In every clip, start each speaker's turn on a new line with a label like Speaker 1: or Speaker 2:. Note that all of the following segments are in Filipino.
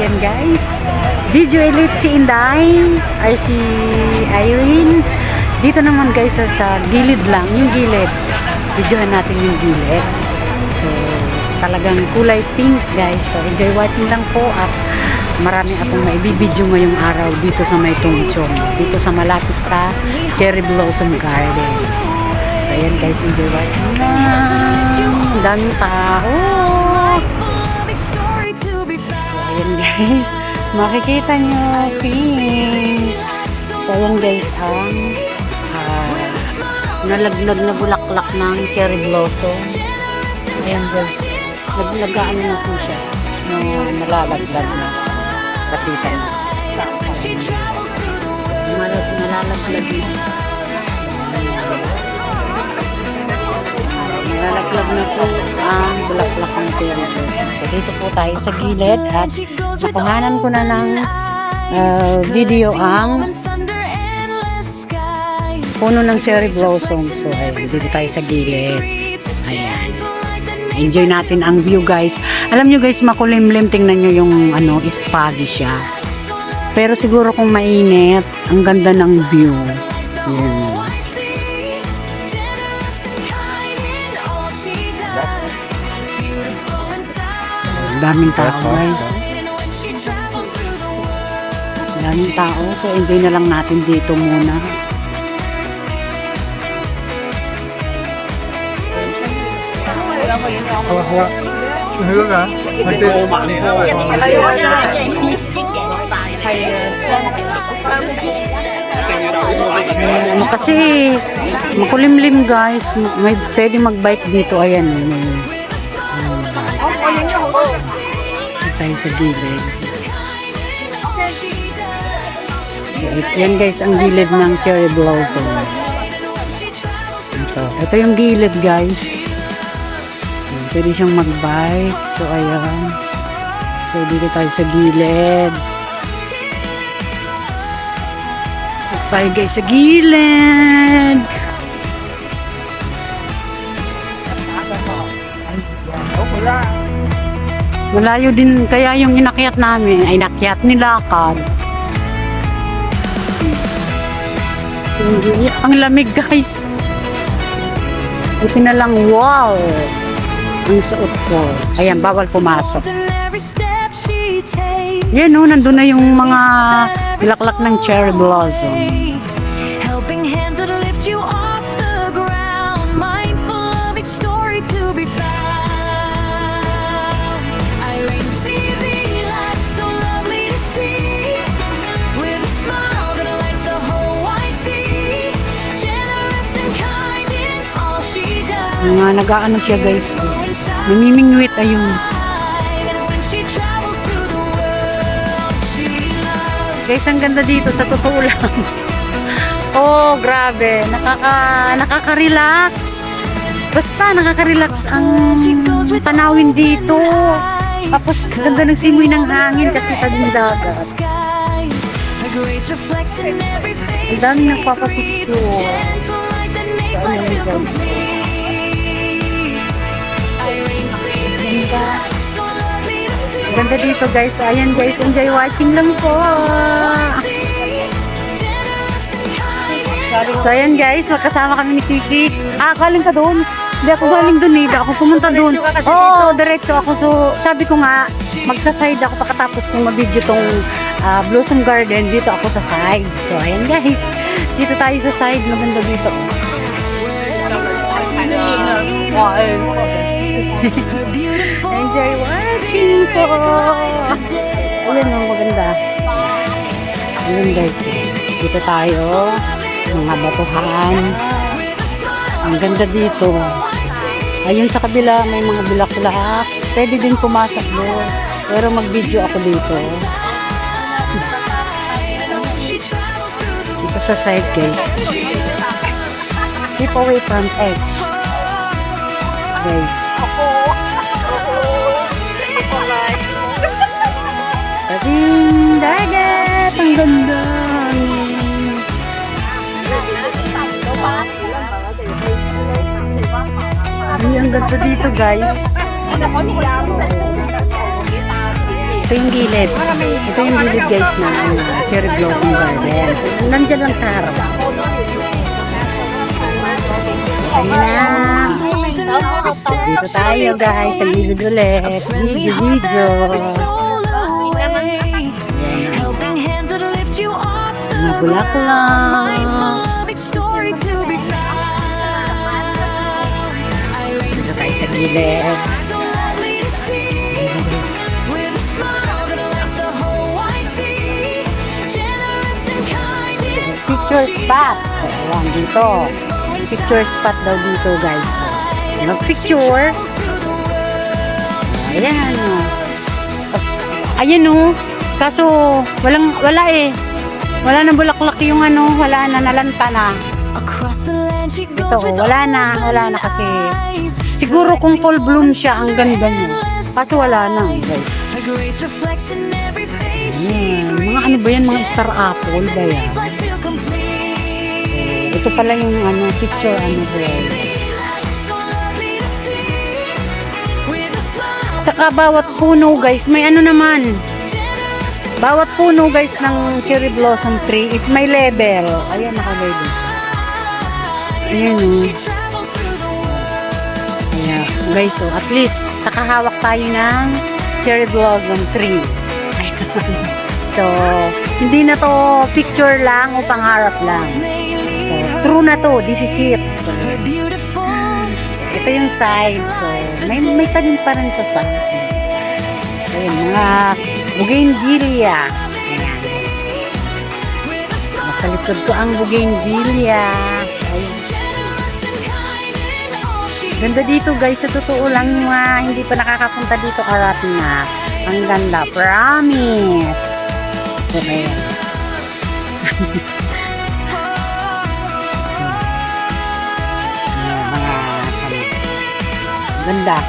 Speaker 1: ayan guys. Video Elite si Inday, or si Irene. Dito naman guys sa gilid lang, yung gilid. Videohan natin yung gilid. So, talagang kulay pink guys. So, enjoy watching lang po at marami akong maibibidyo ngayong araw dito sa may Tungchong. Dito sa malapit sa Cherry Blossom Garden. So, ayan guys, enjoy watching lang. Ang daming tao. So, ayan guys, makikita nyo, pink. So, ayan guys, nalaglag na bulaklak ng cherry blossom. Ayan guys, naglagaan na po siya. Nalalaglag na. Kapitan na. Nalalaglag na. Nalalaglag na po ang bulaklak ng cherry blossom. So, dito po tayo sa gilid at nakuhanan ko na ng video ang puno ng cherry blossom. So, dito tayo sa gilid. Ayan. Enjoy natin ang view, guys. Alam nyo, guys, makulimlim. Tingnan nyo yung, spaggy siya. Pero siguro kung mainit, ang ganda ng view. Ayan. Daming tao, guys. Daming tao. So, enjoy na lang natin dito muna.
Speaker 2: Hawa-hawa. Ano ka?
Speaker 1: Kasi makulimlim guys. May pwede mag-bike dito. Ayan. Tayo sa gilid. So, yan guys ang gilid ng cherry blossom. Ito yung gilid guys. Pwede siyang mag-bike. So, ayan. So, dito tayo sa gilid. Tayo guys sa gilid. Malayo din. Kaya yung inakyat namin ay nakyat nilakad. Ang lamig guys. Ito na lang. Wow! Ang suot ko. Ayan, bawal pumasok. Yan o, nandun na yung mga bulaklak ng cherry blossom. Nag-aano siya guys. Namimingwit ayun. Guys, ang ganda dito sa totoo lang. Oh, grabe. Nakaka-relax. Basta nakaka-relax ang tanawin dito. Tapos ganda ng simoy ng hangin kasi tagong dagat. Ang dami nagpapapicture. Ayun guys. Ganda dito guys. So, ayan guys, enjoy watching lang po. So ayan guys, magkasama kami ni Sisi. Galing ka doon? Hindi ako galing doon eh. Hindi ako pumunta doon. Oo, diretso ako. So sabi ko nga, magsaside ako pagkatapos kong mabidyo tong Blossom Garden. Dito ako sa side. So ayan guys, dito tayo sa side. Maganda dito. Enjoy watching po. Ayan o, maganda. Ayan guys, dito tayo. Mga batuhan. Ang ganda dito. Ayun sa kabila, may mga bulaklak. Pwede din pumasok doon. Pero mag-video ako dito. Dito sa side guys. Keep away from edge. Guys. Kasing dagat. Ang ganda. Ay, ang ganda dito guys. ito yung gilid. Ito yung gilid guys ng Cherry Blossom Garden. So, nandyan lang sa harap. Ayan na. Dito tayo guys, sa gilid ulit. Video. Nabulaklak. Dito tayo sa gilid. Picture spot. Ayan, dito. Picture spot daw dito, guys. Mag-picture. Ayan, o. Ayan, o. Kaso, wala eh. Wala na bulaklak yung ano. Wala na, nalanta na. Ito, wala na kasi. Siguro kung full bloom siya, ang ganda niya. Kaso wala na, guys. Mga ano ba yan? Mga star apple ba yan? Ito pala yung ano, picture ano ba yan? Saka bawat puno guys, may ano naman. Bawat puno guys ng cherry blossom tree is may label. Ayan, naka-label. Ayan o. Ayan, guys, so at least nakahawak tayo ng cherry blossom tree. So, hindi na to picture lang o pangarap lang. So, true na to. This is it. So, ito yung side. So, may tanim pa rin sa side. Ayan, mga bougainvillea. Ayan. Nasa likod ko ang bougainvillea. Ayan. Ganda dito guys. Sa totoo lang, hindi pa nakakapunta dito karat na. Ang ganda. Promise. So, ayan. Ganda.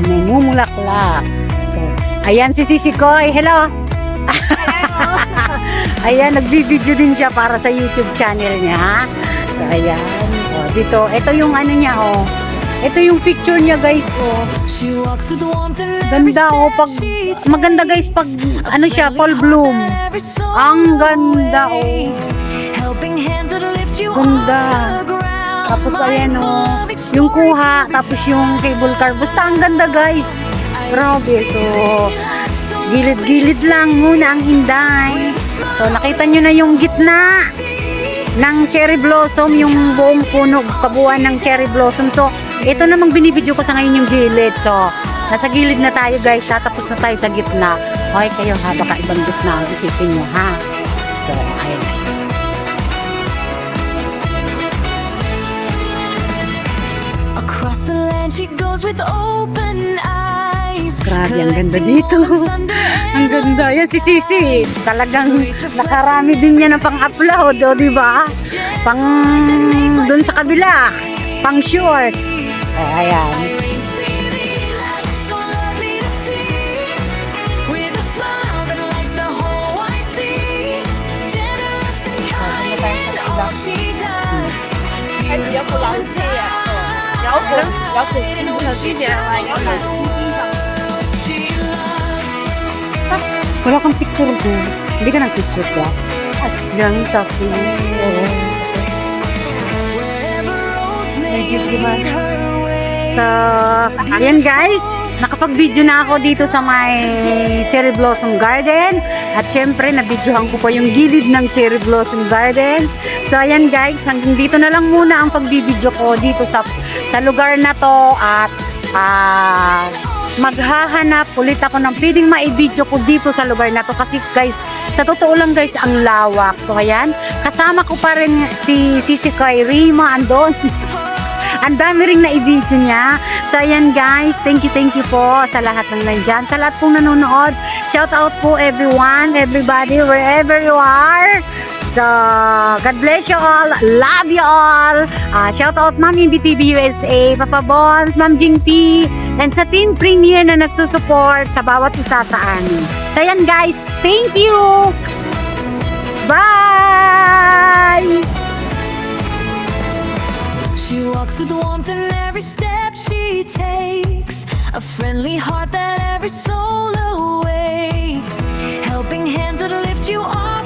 Speaker 1: Namumulaklak. So, ayan si Sisi Koy. Hello. Ayan, nagbibideo din siya para sa YouTube channel niya. So, ayan. O, dito, ito yung ano niya, oh. Ito yung picture niya, guys, oh. Ganda, oh. Maganda, guys, pag, ano siya, fall bloom. Ang ganda, oh. Ganda. Tapos, ayan, oh. Yung kuha, tapos yung cable car. Basta, ang ganda, guys. Grabe, so, gilid-gilid lang muna ang Inday. So, nakita nyo na yung gitna ng cherry blossom, yung buong puno, pabuan ng cherry blossom. So, ito namang binibidyo ko sa ngayon yung gilid. So, nasa gilid na tayo guys ha. Tapos na tayo sa gitna. Okay kayo ha, baka ibang gitna ang isipin nyo ha. So, ayun. Across the land she goes with open eyes. Grabe, ang ganda dito. Ang ganda. Yan si Sisi. Talagang nakarami din niya ng pang-upload, o diba? Pang dun sa kabila. Pang short. Ayan. Wala kang picture ko. Hindi ka nag-picture ko. Yung sabi. So, ayan guys. Nakapag-video na ako dito sa may Cherry Blossom Garden. At syempre, na-videohan ko pa yung gilid ng Cherry Blossom Garden. So, ayan guys. Hanggang dito na lang muna ang pag-video ko dito sa lugar na to. At maghahanap ulit ako ng pwedeng ma-video ko dito sa lugar na to. Kasi guys, sa totoo lang guys, ang lawak. So, ayan. Kasama ko pa rin si Sisi Koy Rima andon. Ang dami ring na-i-video niya. So, ayan guys. Thank you po sa lahat ng nandyan. Sa lahat pong nanonood. Shout out po everyone, everybody, wherever you are. So, God bless you all. Love you all. Shout out Ma'am BTV USA, Papa Bons, Ma'am Jing P, and sa Team Premier na nagsusupport sa bawat isa sa amin. So, ayan guys. Thank you. Bye!
Speaker 3: walks with warmth in every step she takes. A friendly heart that every soul awakes. Helping hands that lift you off